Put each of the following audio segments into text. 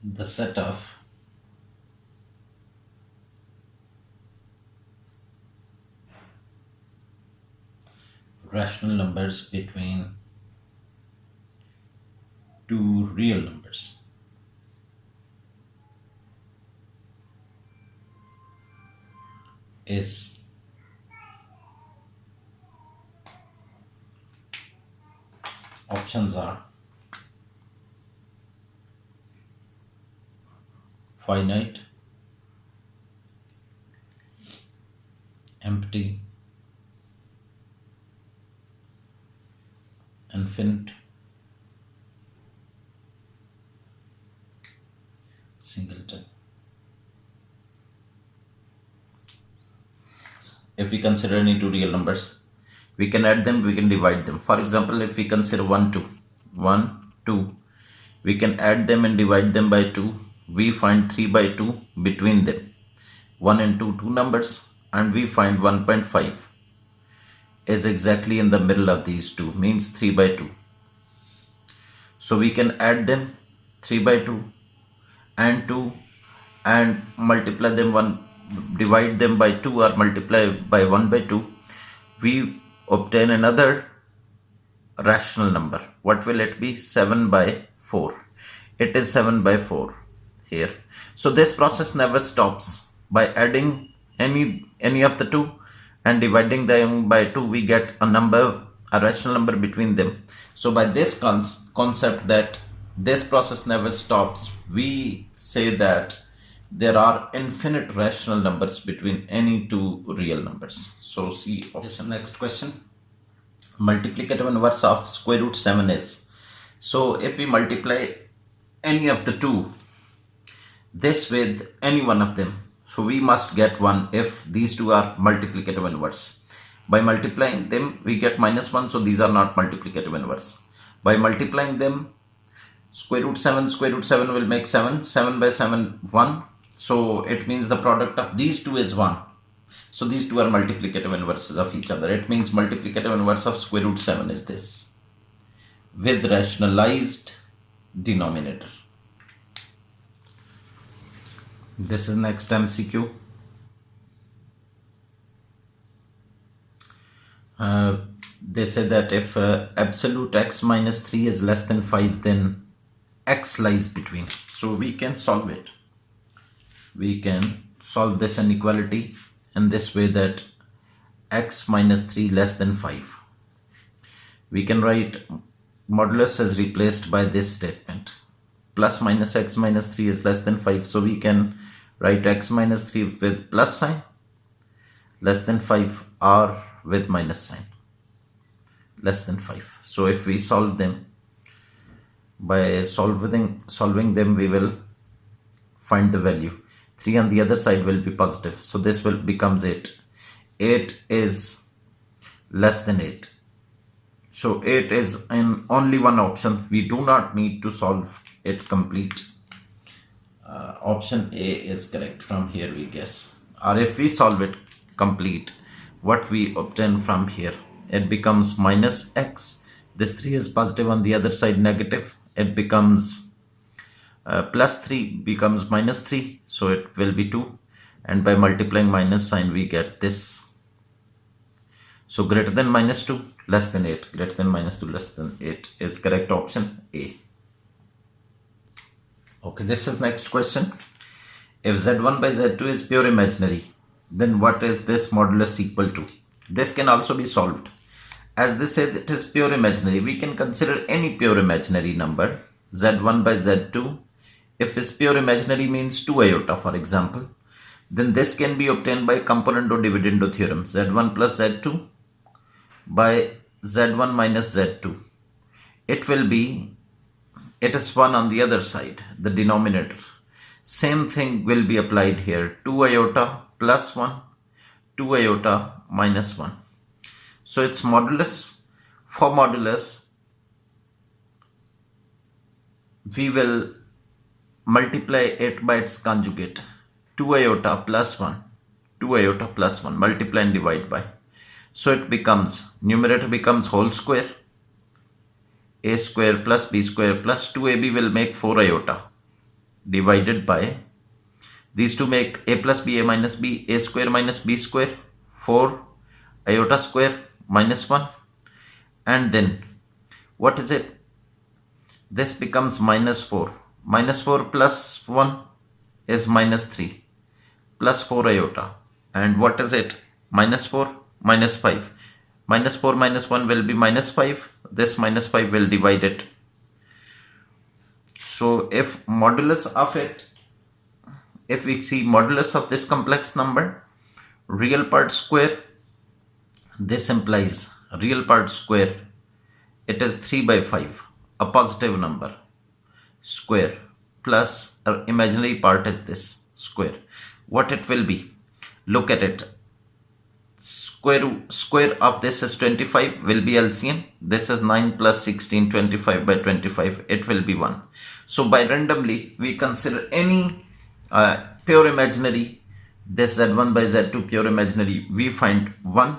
the set of rational numbers between two real numbers is options are finite, empty, infinite, singleton. If we consider any two real numbers, we can add them, we can divide them. For example, if we consider 1, 2, 1, 2, we can add them and divide them by 2. We find 3 by 2 between them. 1 and 2, two numbers, and we find 1.5 is exactly in the middle of these two, means 3 by 2. So we can add them 3 by 2 and 2 and multiply them divide them by 2 or multiply by 1 by 2. We obtain another rational number. What will it be? 7 by 4. It is 7 by 4 here. So this process never stops. By adding any of the two and dividing them by 2, we get a rational number between them. So by this concept that this process never stops, we say that there are infinite rational numbers between any two real numbers. So see this next question. Multiplicative inverse of square root 7 is. So if we multiply any of the two, this with any one of them, so we must get 1 if these two are multiplicative inverse. By multiplying them, we get -1, so these are not multiplicative inverse. By multiplying them, square root 7 will make 7, 7 by 7, 1. So it means the product of these two is 1. So these two are multiplicative inverses of each other. It means multiplicative inverse of square root 7 is this, with rationalized denominator. This is next MCQ. They say that if absolute x minus 3 is less than 5, then x lies between. So we can solve it. We can solve this inequality in this way, that x minus 3 less than 5. We can write modulus as replaced by this statement. Plus minus x minus 3 is less than 5. So we can write x minus 3 with plus sign, less than 5, or with minus sign, less than 5. So if we solve them, by solving them, we will find the value. 3 on the other side will be positive. So this will becomes 8. 8 is less than 8. So 8 is in only one option. We do not need to solve it complete. Option A is correct. From here we guess. Or if we solve it complete, what we obtain from here, it becomes minus x. This 3 is positive, on the other side negative. It becomes plus 3 becomes minus 3. So it will be 2. And by multiplying minus sign, we get this. So greater than minus 2, less than 8. Greater than minus 2, less than 8 is correct option A. Okay, this is next question. If z1 by z2 is pure imaginary, then what is this modulus equal to? This can also be solved. As they say it is pure imaginary, we can consider any pure imaginary number, z1 by z2. If it's pure imaginary means 2 iota, for example, then this can be obtained by componendo dividendo theorem. z1 plus z2 by z1 minus z2. It is 1 on the other side, the denominator. Same thing will be applied here. 2 iota plus 1, 2 iota minus 1. So it's modulus. For modulus, we will multiply it by its conjugate. 2 iota plus 1, 2 iota plus 1, multiply and divide by. So it becomes, numerator becomes whole square. A square plus b square plus 2ab will make 4 iota. divided by, these two make a plus b, a minus b, a square minus b square, 4 iota square minus 1, and then what is it? This becomes minus 4. Minus 4 plus 1 is minus 3 plus 4 iota. And what is it? Minus 4 minus 5. Minus 4 minus 1 will be minus 5. This minus 5 will divide it. So if modulus of it, if we see modulus of this complex number, real part square, this implies real part square, it is 3 by 5, a positive number, square, plus imaginary part is this square. What it will be? Look at it. Square of this is 25, will be LCM. This is 9 plus 16, 25 by 25, it will be 1. So by randomly we consider any pure imaginary, this z1 by z2 pure imaginary, we find 1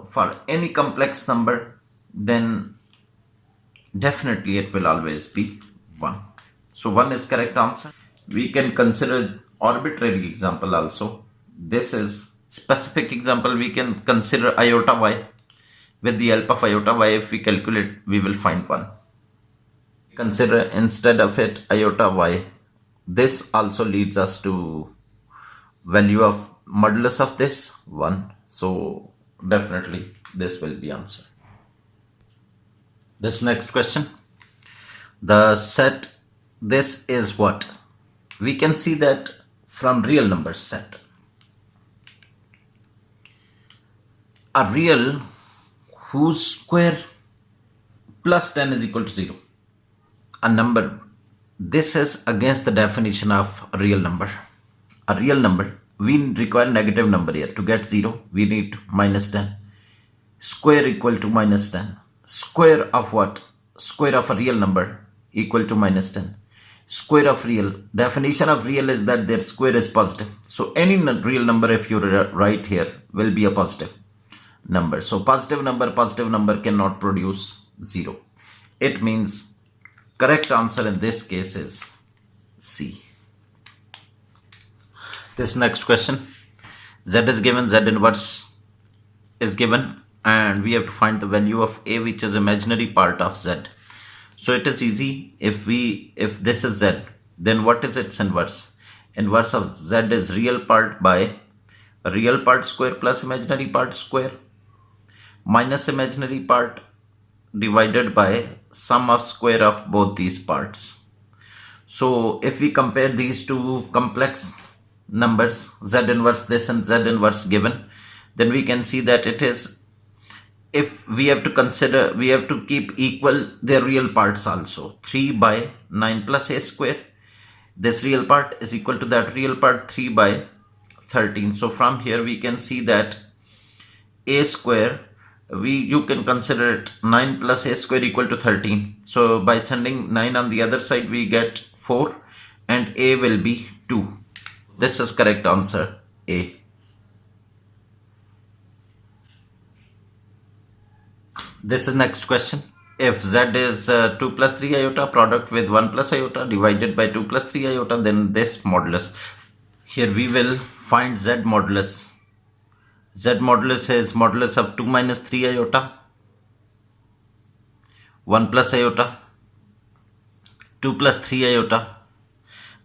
for any complex number, then definitely it will always be 1. So 1 is correct answer. We can consider arbitrary example also. This is specific example. We can consider iota y. With the help of iota y, if we calculate, we will find 1. Consider instead of it iota y. This also leads us to value of modulus of this 1. So definitely this will be answer. This next question, the set, this is what? We can see that from real numbers set. A real whose square plus 10 is equal to 0. A number, this is against the definition of a real number. A real number, we require negative number here. To get 0, we need minus 10. Square equal to minus 10. Square of what? Square of a real number equal to minus 10. Square of real, definition of real is that their square is positive. So any real number, if you write here, will be a positive number. So positive number cannot produce 0. It means correct answer in this case is C. This next question, Z is given, Z inverse is given, and we have to find the value of A, which is imaginary part of Z. So it is easy. If this is Z, then what is its inverse? Inverse of Z is real part by real part square plus imaginary part square minus imaginary part divided by sum of square of both these parts. So if we compare these two complex numbers, Z inverse this and Z inverse given, then we can see that it is, if we have to consider, we have to keep equal their real parts also. 3 by 9 plus a square, this real part is equal to that real part 3 by 13. So from here we can see that a square, you can consider it 9 plus a square equal to 13. So by sending 9 on the other side, we get 4 and a will be 2. This is correct answer, A. This is next question. If Z is 2 plus 3 iota product with 1 plus iota divided by 2 plus 3 iota, then this modulus. Here we will find Z modulus. Z modulus is modulus of 2 minus 3 iota, 1 plus iota, 2 plus 3 iota.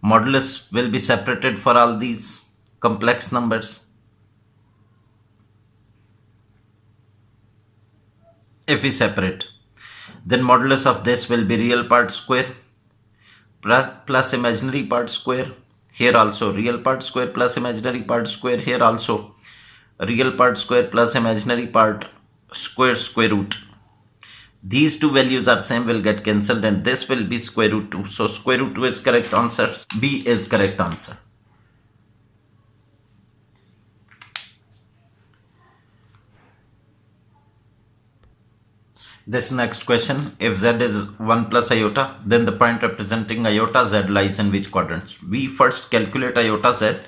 Modulus will be separated for all these complex numbers. If we separate, then modulus of this will be real part square plus imaginary part square. Here also real part square plus imaginary part square. Here also real part square plus imaginary part square root. These two values are same, will get cancelled, and this will be square root 2. So square root 2 is correct answer. B is correct answer. This next question, if Z is 1 plus iota, then the point representing iota Z lies in which quadrants? We first calculate iota Z.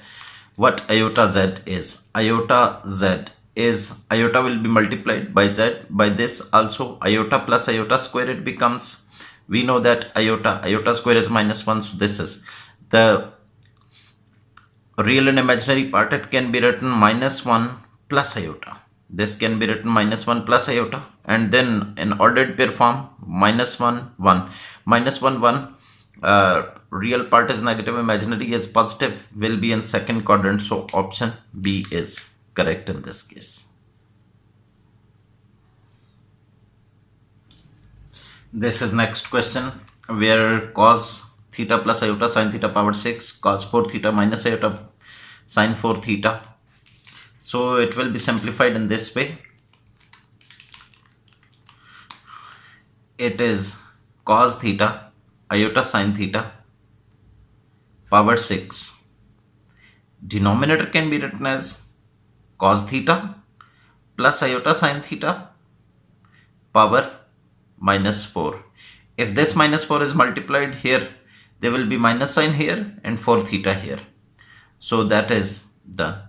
What iota Z is? Iota Z is, iota will be multiplied by Z by this also, iota plus iota square, it becomes We know that iota square is -1, so this is the real and imaginary part. It can be written -1 plus iota. This can be written -1 plus iota, and then in ordered pair form -1 1 -1 1. Real part is negative, imaginary is positive, will be in second quadrant, so option B is correct in this case. This is next question, where cos theta plus iota sin theta power 6, cos 4 theta minus iota sin 4 theta. So it will be simplified in this way. It is cos theta iota sin theta power 6. Denominator can be written as cos theta plus iota sin theta power -4. If this -4 is multiplied here, there will be minus sign here and 4 theta here. So that is done.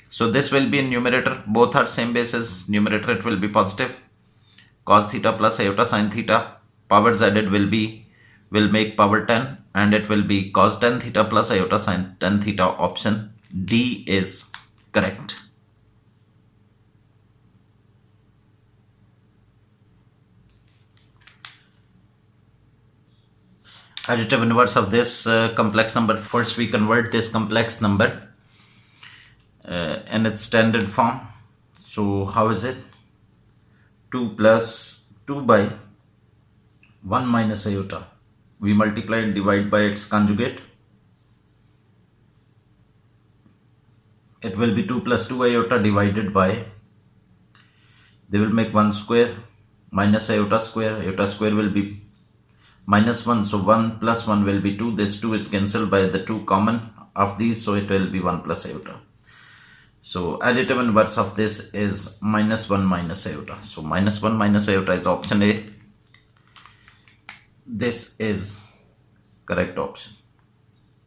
So this will be in numerator. Both are same basis. Numerator it will be positive. Cos theta plus iota sin theta. Powers added will make power 10, and it will be cos 10 theta plus iota sin 10 theta. Option D is correct. Additive inverse of this complex number. First we convert this complex number in its standard form. So how is it? 2 plus 2 by 1 minus iota. We multiply and divide by its conjugate. It will be 2 plus 2 iota divided by, they will make 1 square minus iota square. Iota square will be -1, so 1 plus 1 will be 2. This 2 is cancelled by the 2 common of these, so it will be 1 plus iota. So additive inverse of this is -1 minus iota. So -1 minus iota is option A. This is correct option.